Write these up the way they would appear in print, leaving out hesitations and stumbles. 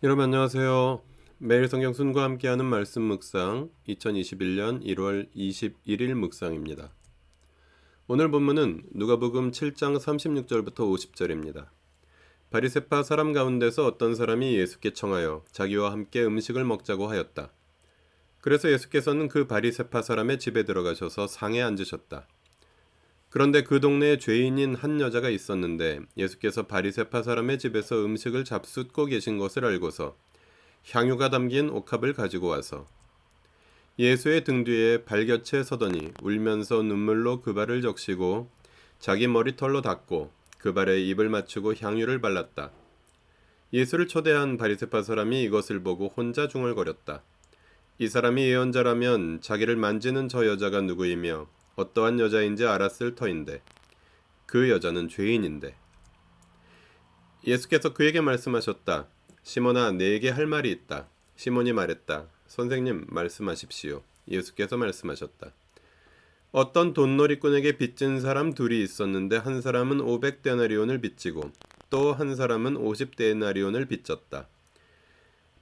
여러분 안녕하세요. 매일 성경 순과 함께하는 말씀 묵상 2021년 1월 21일 묵상입니다. 오늘 본문은 누가복음 7장 36절부터 50절입니다. 바리새파 사람 가운데서 어떤 사람이 예수께 청하여 자기와 함께 음식을 먹자고 하였다. 그래서 예수께서는 그 바리새파 사람의 집에 들어가셔서 상에 앉으셨다. 그런데 그 동네에 죄인인 한 여자가 있었는데 예수께서 바리새파 사람의 집에서 음식을 잡숫고 계신 것을 알고서 향유가 담긴 옥합을 가지고 와서 예수의 등 뒤에 발곁에 서더니 울면서 눈물로 그 발을 적시고 자기 머리털로 닦고 그 발에 입을 맞추고 향유를 발랐다. 예수를 초대한 바리새파 사람이 이것을 보고 혼자 중얼거렸다. 이 사람이 예언자라면 자기를 만지는 저 여자가 누구이며 어떠한 여자인지 알았을 터인데 그 여자는 죄인인데. 예수께서 그에게 말씀하셨다. 시몬아, 내게 할 말이 있다. 시몬이 말했다. 선생님, 말씀하십시오. 예수께서 말씀하셨다. 어떤 돈놀이꾼에게 빚진 사람 둘이 있었는데 한 사람은 500데나리온을 빚지고 또 한 사람은 50데나리온을 빚졌다.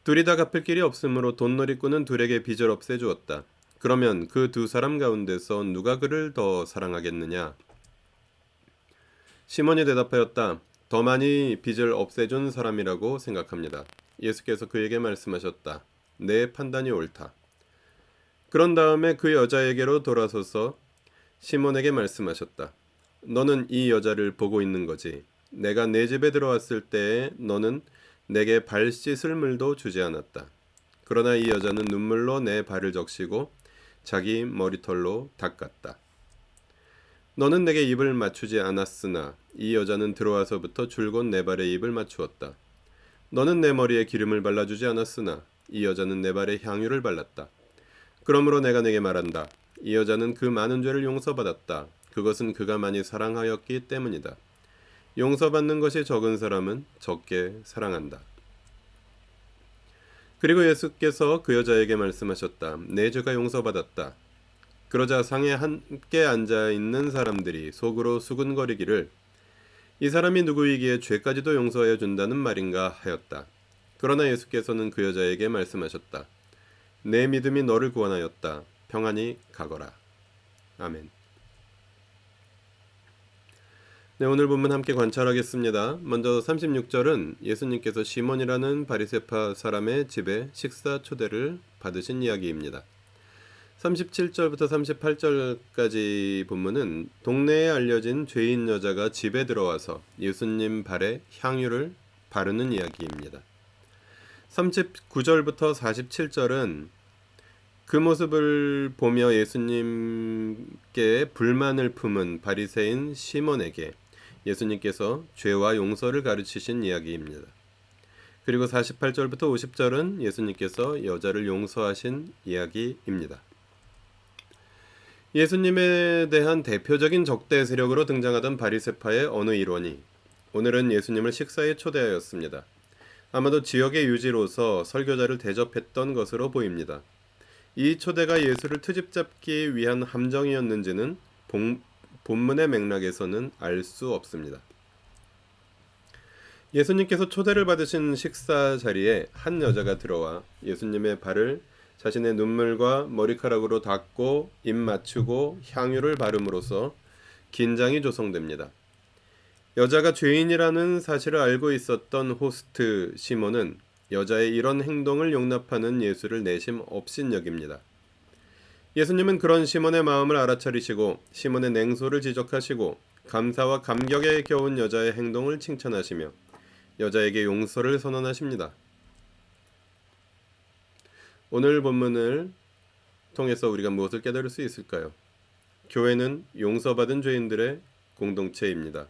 둘이 다 갚을 길이 없으므로 돈놀이꾼은 둘에게 빚을 없애주었다. 그러면 그 두 사람 가운데서 누가 그를 더 사랑하겠느냐? 시몬이 대답하였다. 더 많이 빚을 없애준 사람이라고 생각합니다. 예수께서 그에게 말씀하셨다. 내 판단이 옳다. 그런 다음에 그 여자에게로 돌아서서 시몬에게 말씀하셨다. 너는 이 여자를 보고 있는 거지. 내가 내 집에 들어왔을 때에 너는 내게 발 씻을 물도 주지 않았다. 그러나 이 여자는 눈물로 내 발을 적시고 자기 머리털로 닦았다. 너는 내게 입을 맞추지 않았으나 이 여자는 들어와서부터 줄곧 내 발에 입을 맞추었다. 너는 내 머리에 기름을 발라주지 않았으나 이 여자는 내 발에 향유를 발랐다. 그러므로 내가 내게 말한다. 이 여자는 그 많은 죄를 용서받았다. 그것은 그가 많이 사랑하였기 때문이다. 용서받는 것이 적은 사람은 적게 사랑한다. 그리고 예수께서 그 여자에게 말씀하셨다. 내 죄가 용서받았다. 그러자 상에 함께 앉아있는 사람들이 속으로 수군거리기를 이 사람이 누구이기에 죄까지도 용서해 준다는 말인가 하였다. 그러나 예수께서는 그 여자에게 말씀하셨다. 내 믿음이 너를 구원하였다. 평안히 가거라. 아멘. 네, 오늘 본문 함께 관찰하겠습니다. 먼저 36절은 예수님께서 시몬이라는 바리새파 사람의 집에 식사 초대를 받으신 이야기입니다. 37절부터 38절까지 본문은 동네에 알려진 죄인 여자가 집에 들어와서 예수님 발에 향유를 바르는 이야기입니다. 39절부터 47절은 그 모습을 보며 예수님께 불만을 품은 바리새인 시몬에게 예수님께서 죄와 용서를 가르치신 이야기입니다. 그리고 48절부터 50절은 예수님께서 여자를 용서하신 이야기입니다. 예수님에 대한 대표적인 적대 세력으로 등장하던 바리새파의 어느 일원이 오늘은 예수님을 식사에 초대하였습니다. 아마도 지역의 유지로서 설교자를 대접했던 것으로 보입니다. 이 초대가 예수를 트집잡기 위한 함정이었는지는 본문의 맥락에서는 알 수 없습니다. 예수님께서 초대를 받으신 식사 자리에 한 여자가 들어와 예수님의 발을 자신의 눈물과 머리카락으로 닦고 입 맞추고 향유를 바름으로써 긴장이 조성됩니다. 여자가 죄인이라는 사실을 알고 있었던 호스트 시몬은 여자의 이런 행동을 용납하는 예수를 내심 업신여깁니다. 예수님은 그런 시몬의 마음을 알아차리시고 시몬의 냉소를 지적하시고 감사와 감격에 겨운 여자의 행동을 칭찬하시며 여자에게 용서를 선언하십니다. 오늘 본문을 통해서 우리가 무엇을 깨달을 수 있을까요? 교회는 용서받은 죄인들의 공동체입니다.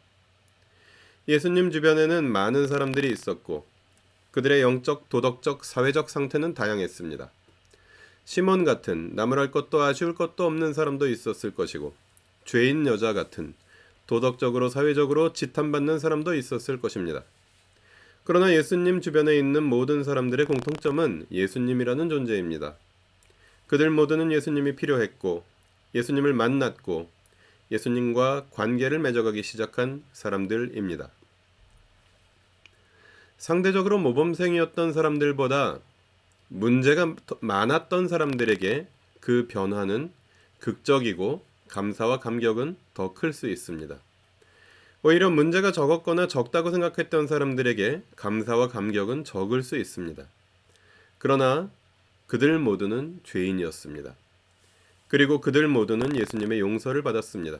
예수님 주변에는 많은 사람들이 있었고 그들의 영적, 도덕적, 사회적 상태는 다양했습니다. 시몬 같은 나무랄 것도 아쉬울 것도 없는 사람도 있었을 것이고 죄인 여자 같은 도덕적으로 사회적으로 지탄받는 사람도 있었을 것입니다. 그러나 예수님 주변에 있는 모든 사람들의 공통점은 예수님이라는 존재입니다. 그들 모두는 예수님이 필요했고 예수님을 만났고 예수님과 관계를 맺어가기 시작한 사람들입니다. 상대적으로 모범생이었던 사람들보다 문제가 더 많았던 사람들에게 그 변화는 극적이고 감사와 감격은 더 클 수 있습니다. 오히려 문제가 적었거나 적다고 생각했던 사람들에게 감사와 감격은 적을 수 있습니다. 그러나 그들 모두는 죄인이었습니다. 그리고 그들 모두는 예수님의 용서를 받았습니다.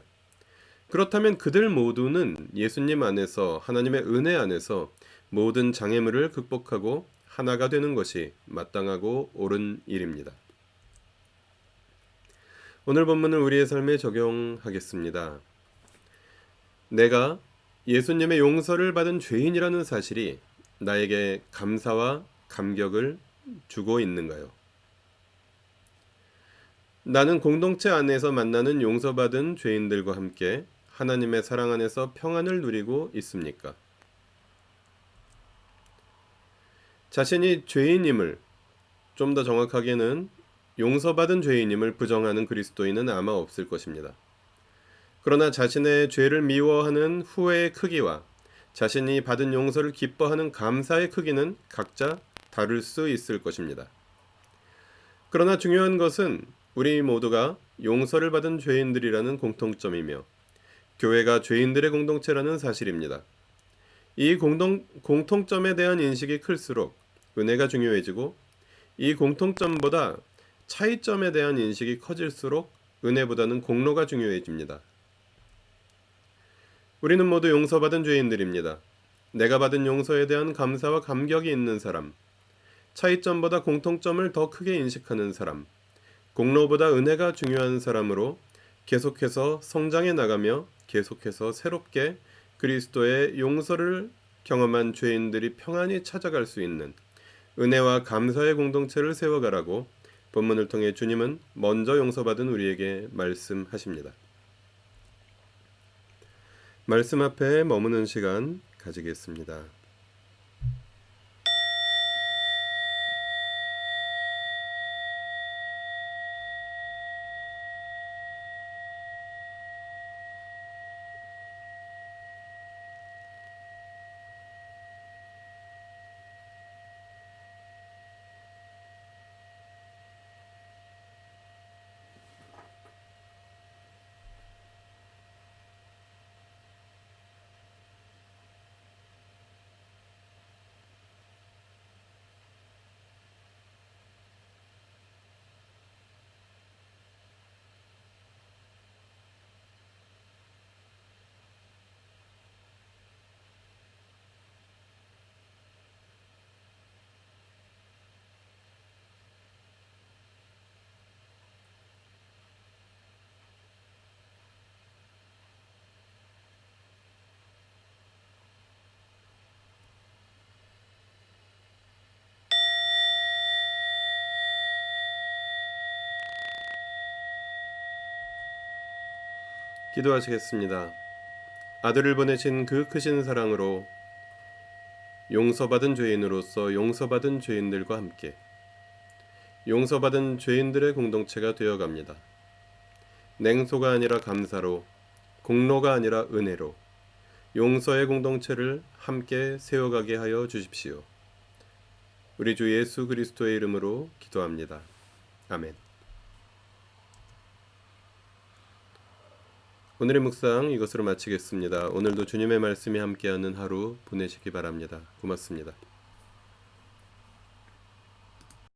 그렇다면 그들 모두는 예수님 안에서, 하나님의 은혜 안에서 모든 장애물을 극복하고 하나가 되는 것이 마땅하고 옳은 일입니다. 오늘 본문을 우리의 삶에 적용하겠습니다. 내가 예수님의 용서를 받은 죄인이라는 사실이 나에게 감사와 감격을 주고 있는가요? 나는 공동체 안에서 만나는 용서받은 죄인들과 함께 하나님의 사랑 안에서 평안을 누리고 있습니까? 자신이 죄인임을, 좀 더 정확하게는 용서받은 죄인임을 부정하는 그리스도인은 아마 없을 것입니다. 그러나 자신의 죄를 미워하는 후회의 크기와 자신이 받은 용서를 기뻐하는 감사의 크기는 각자 다를 수 있을 것입니다. 그러나 중요한 것은 우리 모두가 용서를 받은 죄인들이라는 공통점이며 교회가 죄인들의 공동체라는 사실입니다. 이 공통점에 대한 인식이 클수록 은혜가 중요해지고 이 공통점보다 차이점에 대한 인식이 커질수록 은혜보다는 공로가 중요해집니다. 우리는 모두 용서받은 죄인들입니다. 내가 받은 용서에 대한 감사와 감격이 있는 사람, 차이점보다 공통점을 더 크게 인식하는 사람, 공로보다 은혜가 중요한 사람으로 계속해서 성장해 나가며 계속해서 새롭게 그리스도의 용서를 경험한 죄인들이 평안히 찾아갈 수 있는 은혜와 감사의 공동체를 세워가라고 본문을 통해 주님은 먼저 용서받은 우리에게 말씀하십니다. 말씀 앞에 머무는 시간 가지겠습니다. 기도하시겠습니다. 아들을 보내신 그 크신 사랑으로 용서받은 죄인으로서 용서받은 죄인들과 함께 용서받은 죄인들의 공동체가 되어갑니다. 냉소가 아니라 감사로, 공로가 아니라 은혜로 용서의 공동체를 함께 세워가게 하여 주십시오. 우리 주 예수 그리스도의 이름으로 기도합니다. 아멘. 오늘의 묵상 이것으로 마치겠습니다. 오늘도 주님의 말씀이 함께하는 하루 보내시기 바랍니다. 고맙습니다.